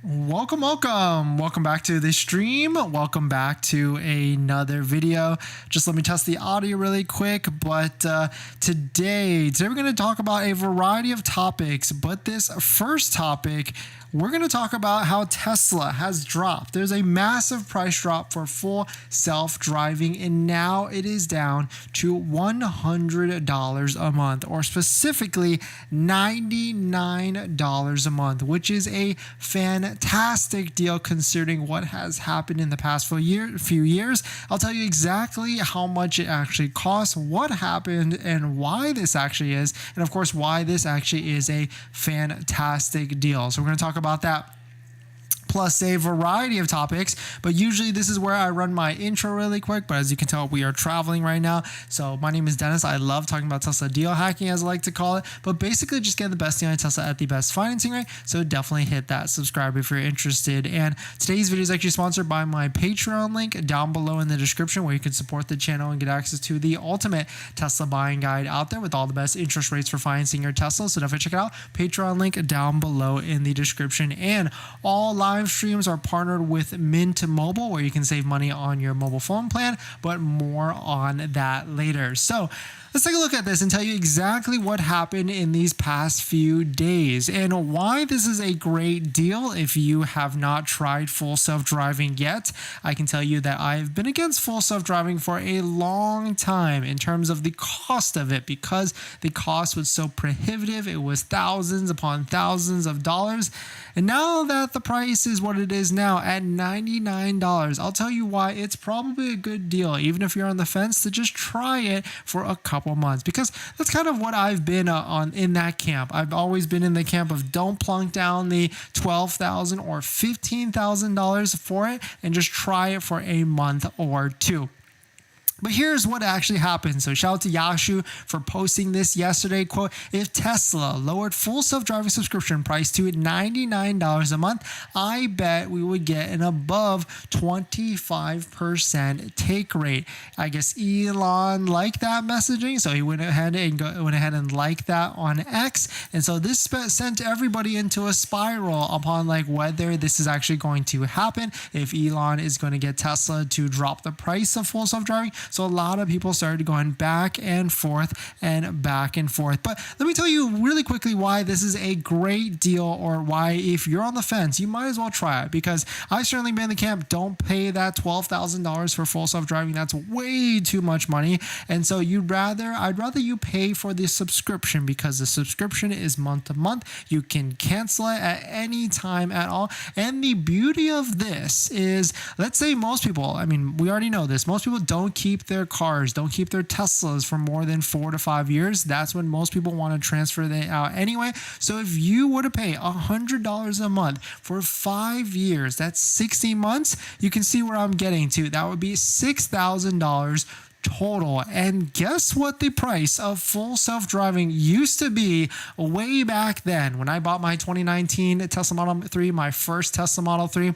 Welcome back to the stream. Welcome back to another video. Just let me test the audio really quick. But today we're going to talk about a variety of topics. But this first topic, we're going to talk about how Tesla has dropped. There's a massive price drop for full self-driving, and now it is down to $100 a month, or specifically $99 a month, which is a fantastic deal considering what has happened in the past few years. I'll tell you exactly how much it actually costs, what happened, and why this actually is, and of course why this actually is a fantastic deal. So we're going to talk about that, plus a variety of topics. But usually this is where I run my intro really quick, but as you can tell, we are traveling right now. So my name is Dennis. I love talking about Tesla deal hacking, as I like to call it, but basically just get the best deal on Tesla at the best financing rate. So definitely hit that subscribe if you're interested. And today's video is actually sponsored by my Patreon link down below in the description, where you can support the channel and get access to the ultimate Tesla buying guide out there with all the best interest rates for financing your Tesla. So definitely check it out. Patreon link down below in the description. And all live streams are partnered with Mint Mobile, where you can save money on your mobile phone plan, but more on that later. So let's take a look at this and tell you exactly what happened in these past few days and why this is a great deal. If you have not tried full self-driving yet, I can tell you that I've been against full self-driving for a long time in terms of the cost of it, because the cost was so prohibitive. It was thousands upon thousands of dollars. And now that the price is what it is now at $99, I'll tell you why it's probably a good deal, even if you're on the fence, to just try it for a couple months, because that's kind of what I've been on in that camp. I've always been in the camp of don't plunk down the $12,000 or $15,000 for it, and just try it for a month or two. But here's what actually happened. So shout out to Yashu for posting this yesterday. Quote, if Tesla lowered full self-driving subscription price to $99 a month, I bet we would get an above 25% take rate. I guess Elon liked that messaging, so he went ahead and liked that on X. And so this sent everybody into a spiral upon like whether this is actually going to happen, if Elon is going to get Tesla to drop the price of full self-driving. So a lot of people started going back and forth and back and forth. But let me tell you really quickly why this is a great deal, or why if you're on the fence, you might as well try it, because I've certainly been in the camp, don't pay that $12,000 for full self-driving. That's way too much money. And so I'd rather you pay for the subscription, because the subscription is month to month. You can cancel it at any time at all. And the beauty of this is, let's say most people, I mean, we already know this, most people don't keep their cars, don't keep their Teslas for more than 4 to 5 years. That's when most people want to transfer that out anyway. So if you were to pay $100 a month for 5 years, that's 60 months, you can see where I'm getting to. That would be $6,000 total. And guess what the price of full self-driving used to be way back then? When I bought my 2019 Tesla Model 3, my first Tesla Model 3,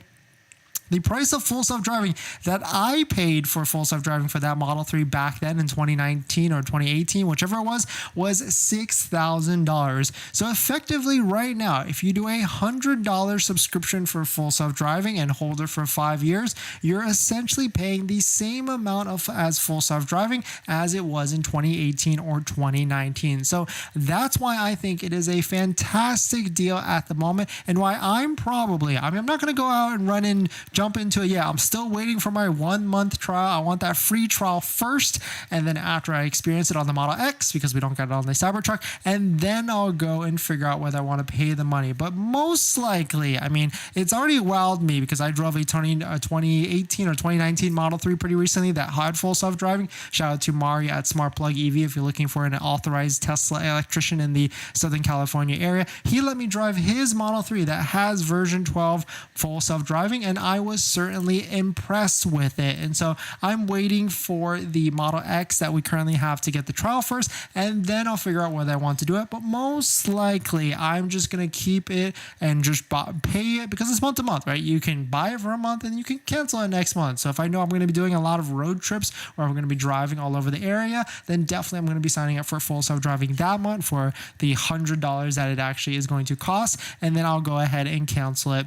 the price of full self-driving that I paid for full self-driving for that Model 3 back then in 2019 or 2018, whichever it was $6,000. So effectively right now, if you do a $100 subscription for full self-driving and hold it for 5 years, you're essentially paying the same amount as full self-driving as it was in 2018 or 2019. So that's why I think it is a fantastic deal at the moment, and why I'm not going to go out and run and jump into it. I'm still waiting for my 1 month trial. I want that free trial first, and then after I experience it on the Model X, because we don't get it on the Cybertruck, and then I'll go and figure out whether I want to pay the money. But most likely, I mean, it's already wowed me, because I drove a 2018 or 2019 Model 3 pretty recently that had full self-driving. Shout out to Mario at Smart Plug EV if you're looking for an authorized Tesla electrician in the Southern California area. He let me drive his Model 3 that has version 12 full self-driving, and I was certainly impressed with it. And so I'm waiting for the Model X that we currently have to get the trial first, and then I'll figure out whether I want to do it. But most likely I'm just going to keep it and just pay it, because it's month to month, right? You can buy it for a month and you can cancel it next month. So if I know I'm going to be doing a lot of road trips, or I'm going to be driving all over the area, then definitely I'm going to be signing up for full self-driving that month for the $100 that it actually is going to cost, and then I'll go ahead and cancel it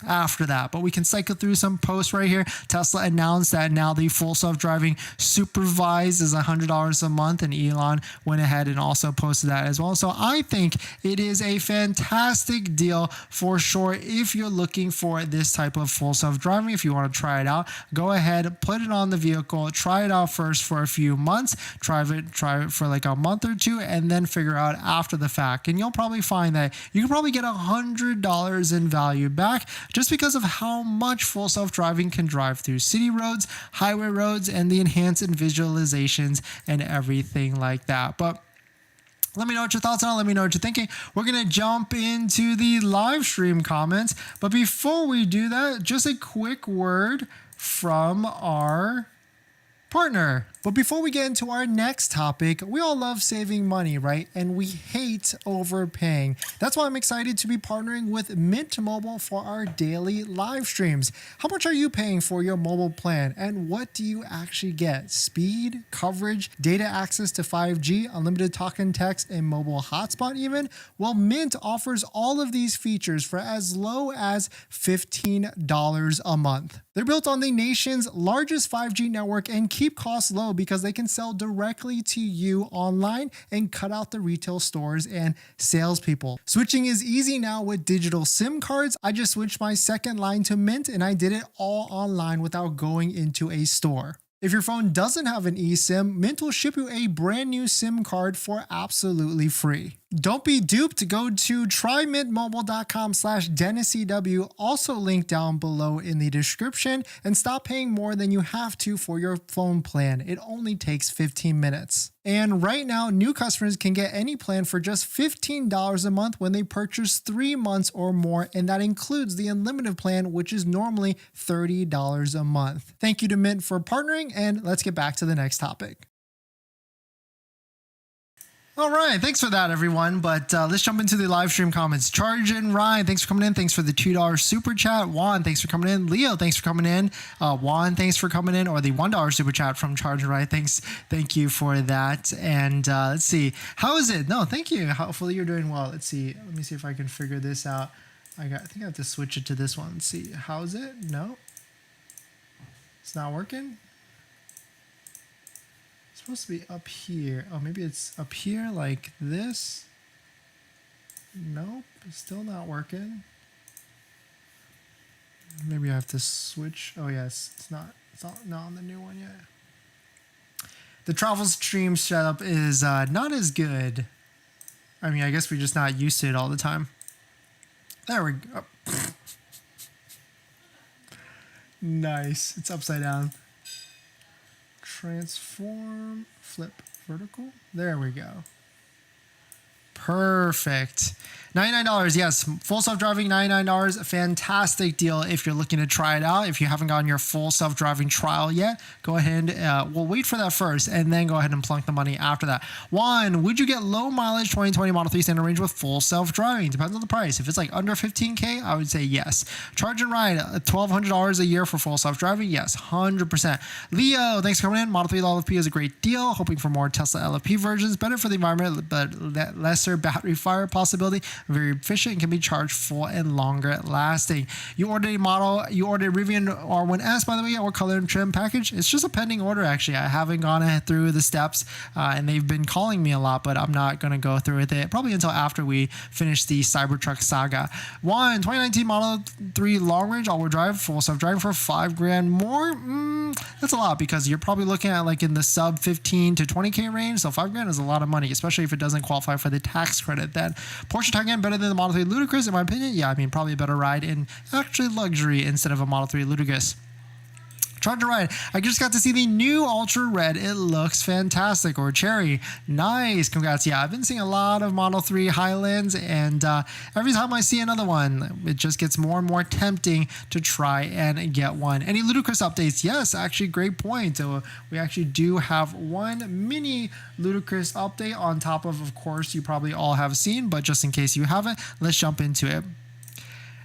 after that. But we can cycle through some posts right here. Tesla announced that now the full self-driving supervised is $100 a month, and Elon went ahead and also posted that as well. So I think it is a fantastic deal for sure. If you're looking for this type of full self-driving, if you want to try it out, go ahead, put it on the vehicle, try it out first for a few months, try it for like a month or two, and then figure out after the fact. And you'll probably find that you can probably get $100 in value back, just because of how much full self-driving can drive through city roads, highway roads, and the enhanced visualizations and everything like that. But let me know what your thoughts are. Let me know what you're thinking. We're going to jump into the live stream comments. But before we do that, just a quick word from our partner. But before we get into our next topic, we all love saving money, right? And we hate overpaying. That's why I'm excited to be partnering with Mint Mobile for our daily live streams. How much are you paying for your mobile plan? And what do you actually get? Speed, coverage, data access to 5G, unlimited talk and text, and mobile hotspot even? Well, Mint offers all of these features for as low as $15 a month. They're built on the nation's largest 5G network and keep costs low because they can sell directly to you online and cut out the retail stores and salespeople. Switching is easy now with digital SIM cards. I just switched my second line to Mint and I did it all online without going into a store. If your phone doesn't have an eSIM, Mint will ship you a brand new SIM card for absolutely free. Don't be duped. Go to trymintmobile.com/DennisCW, also linked down below in the description, and stop paying more than you have to for your phone plan. It only takes 15 minutes. And right now, new customers can get any plan for just $15 a month when they purchase 3 months or more, and that includes the unlimited plan, which is normally $30 a month. Thank you to Mint for partnering, and let's get back to the next topic. All right, thanks for that, everyone. But let's jump into the live stream comments. Charge and Ryan, thanks for coming in. Thanks for the $2 super chat. Juan, thanks for coming in. Leo, thanks for coming in. Juan, thanks for coming in. Or the $1 super chat from Charge and Ryan. Thank you for that. And let's see, how is it? No, thank you. Hopefully you're doing well. Let's see. Let me see if I can figure this out. I think I have to switch it to this one. Let's see. How is it? No, it's not working. Supposed to be up here. Oh, maybe it's up here like this. Nope, it's still not working. Maybe I have to switch. Oh yes, it's not on the new one yet. The travel stream setup is not as good. I mean, I guess we're just not used to it all the time. There we go. Nice. It's upside down. Transform, flip vertical. There we go. Perfect. $99, yes. Full self-driving, $99. Fantastic deal if you're looking to try it out. If you haven't gotten your full self-driving trial yet, go ahead. We'll wait for that first and then go ahead and plunk the money after that. One, would you get low mileage 2020 Model 3 standard range with full self-driving? Depends on the price. If it's like under $15K, I would say yes. Charge and ride, $1,200 a year for full self-driving? Yes, 100%. Leo, thanks for coming in. Model 3 LFP is a great deal. Hoping for more Tesla LFP versions. Better for the environment, but lesser battery fire possibility. Very efficient and can be charged full and longer lasting. You ordered a Rivian R1S, by the way, or color and trim package. It's just a pending order, actually. I haven't gone through the steps, and they've been calling me a lot, but I'm not going to go through with it probably until after we finish the Cybertruck saga. 2019 Model 3 long range all-wheel drive, full self-driving for $5,000 more. That's a lot because you're probably looking at like in the sub 15 to 20K range. So $5,000 is a lot of money, especially if it doesn't qualify for the tax credit. Then Porsche Taycan better than the Model 3 Ludicrous, in my opinion. Yeah, I mean, probably a better ride in actually luxury instead of a Model 3 Ludicrous. Charge and ride. I just got to see the new Ultra Red. It looks fantastic. Or Cherry. Nice. Congrats. Yeah, I've been seeing a lot of Model 3 Highlands, and every time I see another one, it just gets more and more tempting to try and get one. Any Ludicrous updates? Yes, actually, great point. So we actually do have one mini Ludicrous update on top of course, you probably all have seen, but just in case you haven't, let's jump into it.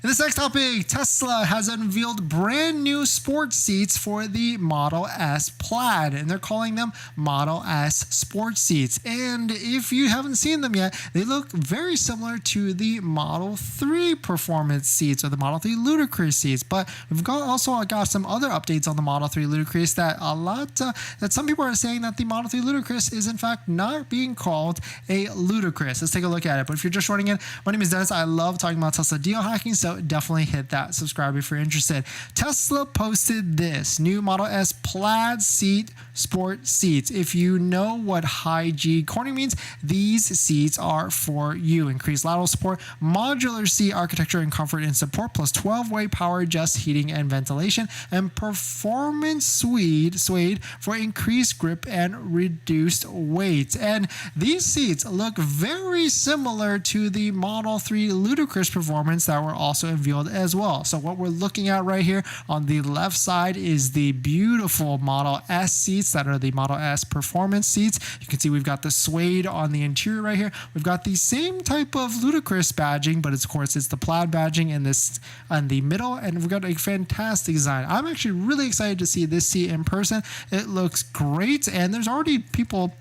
In this next topic, Tesla has unveiled brand new sports seats for the Model S Plaid, and they're calling them Model S sports seats. And if you haven't seen them yet, they look very similar to the Model 3 performance seats or the Model 3 Ludicrous seats. But we've also got some other updates on the Model 3 Ludicrous that that some people are saying that the Model 3 Ludicrous is in fact not being called a Ludicrous. Let's take a look at it. But if you're just joining in, my name is Dennis. I love talking about Tesla deal hacking, so definitely hit that subscribe if you're interested. Tesla posted this new Model S Plaid Seat Sport Seats. If you know what high G corning means, these seats are for you. Increased lateral support, modular seat architecture and comfort and support, plus 12-way power adjust heating and ventilation, and performance suede for increased grip and reduced weight. And these seats look very similar to the Model 3 Ludicrous performance that were also unveiled as well. So what we're looking at right here on the left side is the beautiful Model S seats that are the Model S performance seats. You can see we've got the suede on the interior right here. We've got the same type of Ludicrous badging, but of course it's the plaid badging in this on the middle, and we've got a fantastic design. I'm actually really excited to see this seat in person. It looks great, and there's already people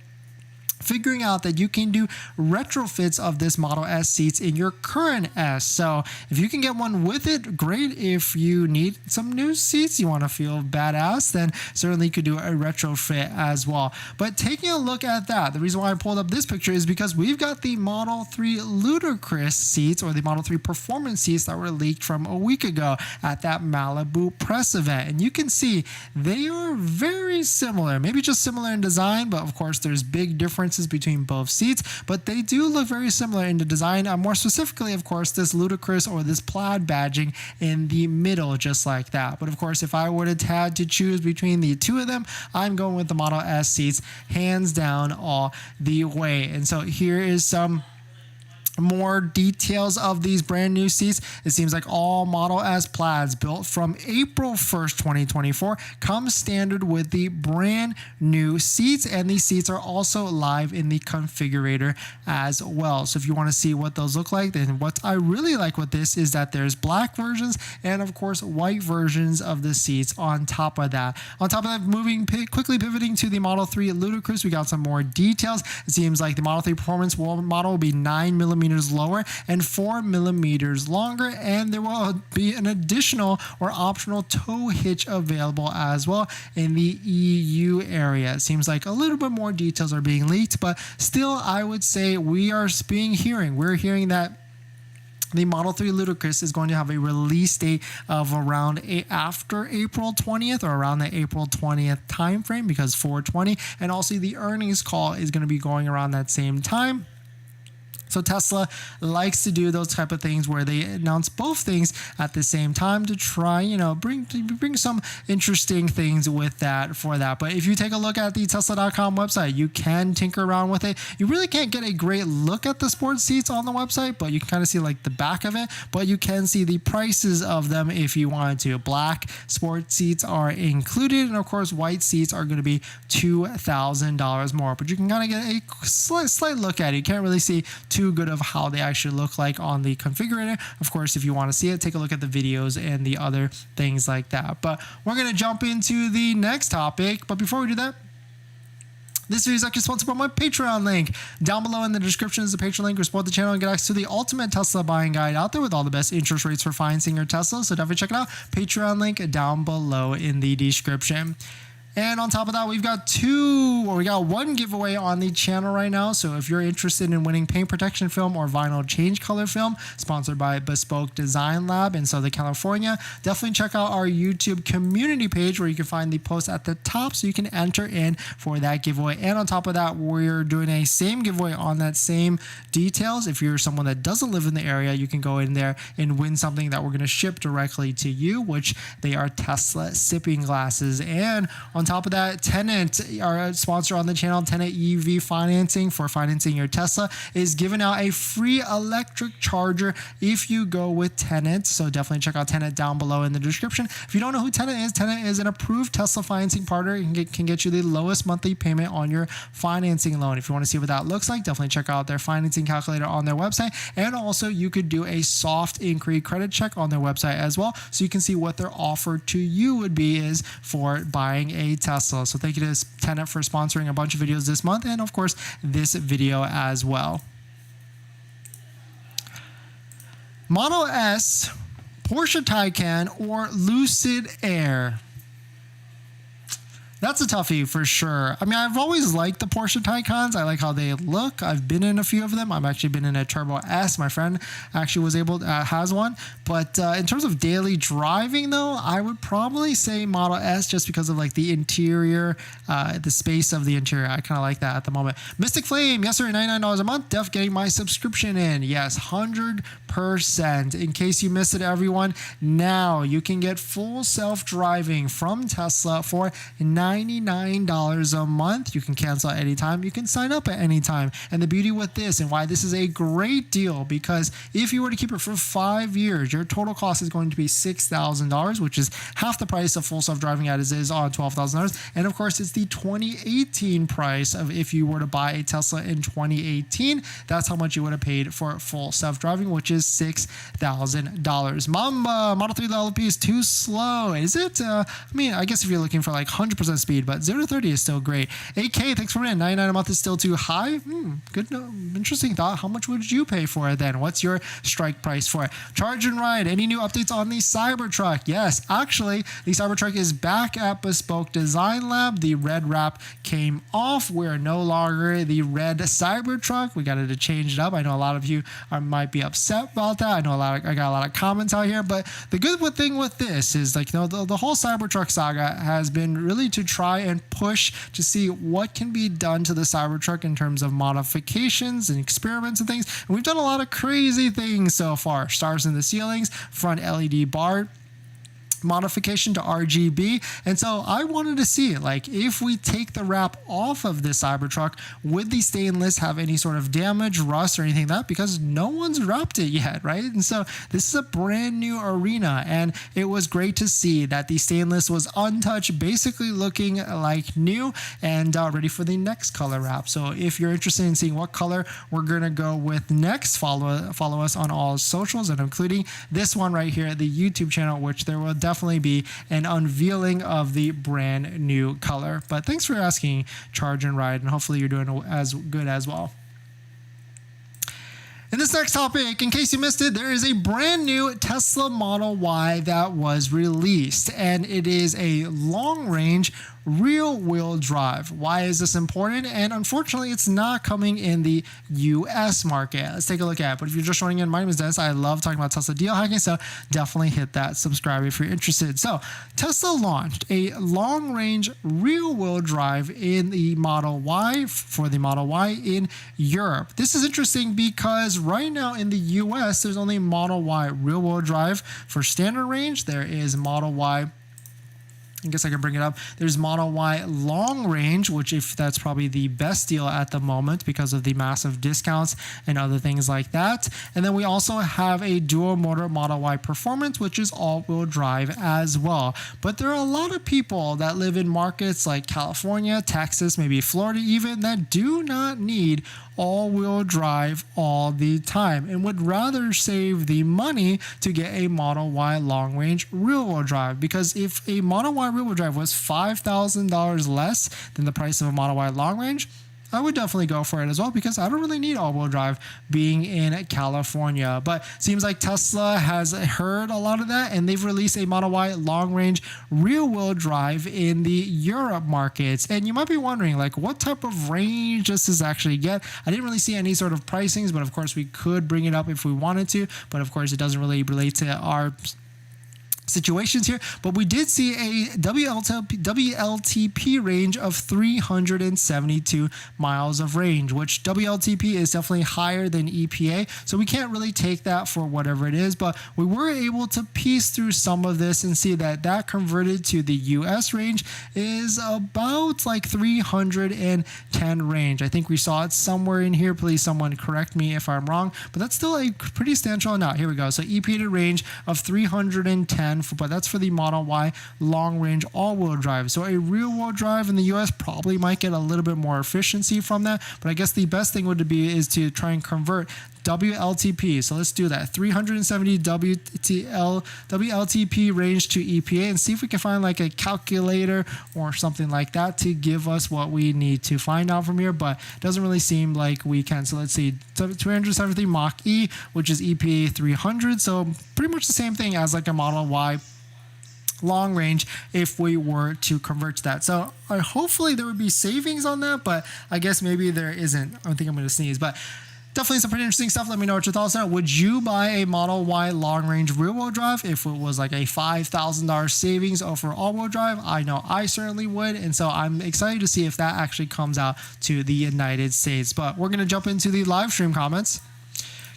figuring out that you can do retrofits of this Model S seats in your current S. So if you can get one with it, great. If you need some new seats, you want to feel badass, then certainly you could do a retrofit as well. But taking a look at that, the reason why I pulled up this picture is because we've got the Model 3 Ludicrous seats or the Model 3 performance seats that were leaked from a week ago at that Malibu press event. And you can see they are very similar, maybe just similar in design, but of course there's big differences between both seats, but they do look very similar in the design. More specifically, of course, this Ludicrous or this plaid badging in the middle, just like that. But of course, if I were to had to choose between the two of them, I'm going with the Model S seats, hands down, all the way. And so here is some more details of these brand new seats. It seems like all Model S Plaids built from April 1st, 2024 come standard with the brand new seats, and these seats are also live in the configurator as well. So if you want to see what those look like, then what I really like with this is that there's black versions and of course white versions of the seats on top of that. On top of that, quickly pivoting to the Model 3 Ludicrous, we got some more details. It seems like the Model 3 Performance model will be 9mm lower and 4mm longer, and there will be an additional or optional tow hitch available as well in the EU area. It seems like a little bit more details are being leaked, but still I would say we're hearing that the Model 3 Ludicrous is going to have a release date of around after April 20th or around the April 20th timeframe, because 4/20, and also the earnings call is going to be going around that same time. So Tesla likes to do those type of things where they announce both things at the same time to try, bring some interesting things with that for that. But if you take a look at the Tesla.com website, you can tinker around with it. You really can't get a great look at the sports seats on the website, but you can kind of see like the back of it, but you can see the prices of them if you wanted to. Black sports seats are included, and of course white seats are going to be $2,000 more, but you can kind of get a slight look at it. You can't really see too good of how they actually look like on the configurator. Of course, if you want to see it, take a look at the videos and the other things like that. But we're going to jump into the next topic. But before we do that, this video is actually sponsored by my Patreon link. Down below in the description is the Patreon link. Support the channel and get access to the ultimate Tesla buying guide out there with all the best interest rates for financing your Tesla. So definitely check it out. Patreon link down below in the description. And on top of that, we got one giveaway on the channel right now. So if you're interested in winning paint protection film or vinyl change color film, sponsored by Bespoke Design Lab in Southern California, definitely check out our YouTube community page where you can find the post at the top so you can enter in for that giveaway. And on top of that, we're doing a same giveaway on that same details. If you're someone that doesn't live in the area, you can go in there and win something that we're going to ship directly to you, which they are Tesla sipping glasses. And on On top of that, Tenet, our sponsor on the channel, Tenet EV Financing for financing your Tesla, is giving out a free electric charger if you go with Tenet. So definitely check out Tenet down below in the description. If you don't know who Tenet is an approved Tesla financing partner and can get you the lowest monthly payment on your financing loan. If you want to see what that looks like, definitely check out their financing calculator on their website. And also you could do a soft inquiry credit check on their website as well, so you can see what their offer to you would be is for buying a Tesla. So thank you to Tenet for sponsoring a bunch of videos this month, and of course this video as well. Model S, Porsche Taycan, or Lucid Air? That's a toughie for sure. I mean, I've always liked the Porsche Taycans. I like how they look. I've been in a few of them. I've actually been in a Turbo S. My friend actually was able to, has one. But in terms of daily driving though, I would probably say Model S, just because of like the interior, the space of the interior. I kind of like that at the moment. Mystic Flame, yes sir, $99 a month. Def getting my subscription in. Yes, 100%. In case you missed it, everyone, now you can get full self-driving from Tesla for $99 a month. You can cancel at any time. You can sign up at any time. And the beauty with this and why this is a great deal, because if you were to keep it for 5 years, your total cost is going to be $6,000, which is half the price of full self-driving as is on $12,000. And of course, it's the 2018 price of if you were to buy a Tesla in 2018. That's how much you would have paid for full self-driving, which is $6,000. Mamba, Model 3 LP is too slow. Is it? I mean, I guess if you're looking for like 100% speed, but 0 to 30 is still great. 8K, thanks for it. 99 a month is still too high. Good, interesting thought. How much would you pay for it then? What's your strike price for it? Charge and Ride, any new updates on the Cybertruck? Yes, actually, the Cybertruck is back at Bespoke Design Lab. The red wrap came off. We're no longer the red Cybertruck. We got to change it up. I know a lot of you might be upset about that. I know I got a lot of comments out here, but the good thing with this is, like, the whole Cybertruck saga has been really to try and push to see what can be done to the Cybertruck in terms of modifications and experiments and things. And we've done a lot of crazy things so far. Stars in the ceilings, front LED bar modification to RGB. And so I wanted to see, like, if we take the wrap off of this Cybertruck, would the stainless have any sort of damage, rust, or anything like that? Because no one's wrapped it yet, right? And so this is a brand new arena, and it was great to see that the stainless was untouched, basically looking like new and ready for the next color wrap. So if you're interested in seeing what color we're gonna go with next, follow us on all socials, and including this one right here, the YouTube channel, which there will definitely be an unveiling of the brand new color. But thanks for asking, Charge and Ride, and hopefully you're doing as good as well. In this next topic, in case you missed it, there is a brand new Tesla Model Y that was released, and it is a long-range rear-wheel drive. Why is this important? And unfortunately, it's not coming in the US market. Let's take a look at it. But if you're just joining in, my name is Dennis. I love talking about Tesla deal hacking, so definitely hit that subscribe if you're interested. So Tesla launched a long-range rear-wheel drive in the Model Y, for the Model Y in Europe. This is interesting because right now in the US, there's only Model Y rear-wheel drive for standard range. There is Model Y, I guess I can bring it up. There's Model Y long range, which if that's probably the best deal at the moment because of the massive discounts and other things like that. And then we also have a dual motor Model Y Performance, which is all-wheel drive as well. But there are a lot of people that live in markets like California, Texas, maybe Florida even, that do not need all-wheel drive all the time and would rather save the money to get a Model Y long-range rear-wheel drive. Because if a Model Y rear-wheel drive was $5,000 less than the price of a Model Y long-range, I would definitely go for it as well, because I don't really need all-wheel drive being in California. But seems like Tesla has heard a lot of that, and they've released a Model Y long-range rear-wheel drive in the Europe markets. And you might be wondering, like, what type of range does this actually get? I didn't really see any sort of pricings, but of course we could bring it up if we wanted to. But of course it doesn't really relate to our situations here, but we did see a WLTP range of 372 miles of range, which WLTP is definitely higher than EPA, so we can't really take that for whatever it is, but we were able to piece through some of this and see that that converted to the US range is about like 310 range. I think we saw it somewhere in here. Please someone correct me if I'm wrong, but that's still a pretty substantial amount. Here we go. So EPA to range of 310, but that's for the Model Y long range all-wheel drive. So a rear-wheel drive in the US probably might get a little bit more efficiency from that, but I guess the best thing would be is to try and convert WLTP. So let's do that. 370 WLTP range to EPA and see if we can find like a calculator or something like that to give us what we need to find out from here, but it doesn't really seem like we can. So let's see, 273 Mach E, which is EPA 300. So pretty much the same thing as like a Model Y long range if we were to convert to that. So hopefully there would be savings on that, but I guess maybe there isn't. I think I'm going to sneeze, but definitely some pretty interesting stuff. Let me know what your thoughts are. Would you buy a Model Y long range rear wheel drive if it was like a $5,000 savings over all wheel drive? I know I certainly would. And so I'm excited to see if that actually comes out to the United States. But we're going to jump into the live stream comments.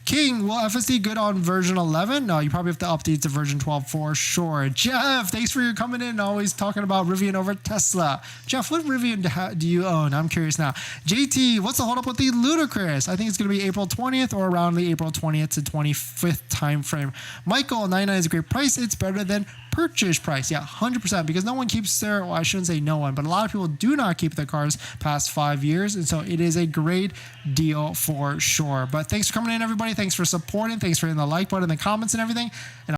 King, will FSD good on version 11? No, you probably have to update to version 12 for sure. Jeff, thanks for your coming in and always talking about Rivian over Tesla. Jeff, what Rivian do you own? I'm curious now. JT, what's the hold up with the Ludicrous? I think it's going to be April 20th or around the April 20th to 25th time frame. Michael, 99 is a great price. It's better than purchase price. Yeah, 100%, because no one keeps their, well, I shouldn't say no one, but a lot of people do not keep their cars past 5 years. And so it is a great deal for sure. But thanks for coming in, everybody. Thanks for supporting. Thanks for hitting the like button, the comments and everything. And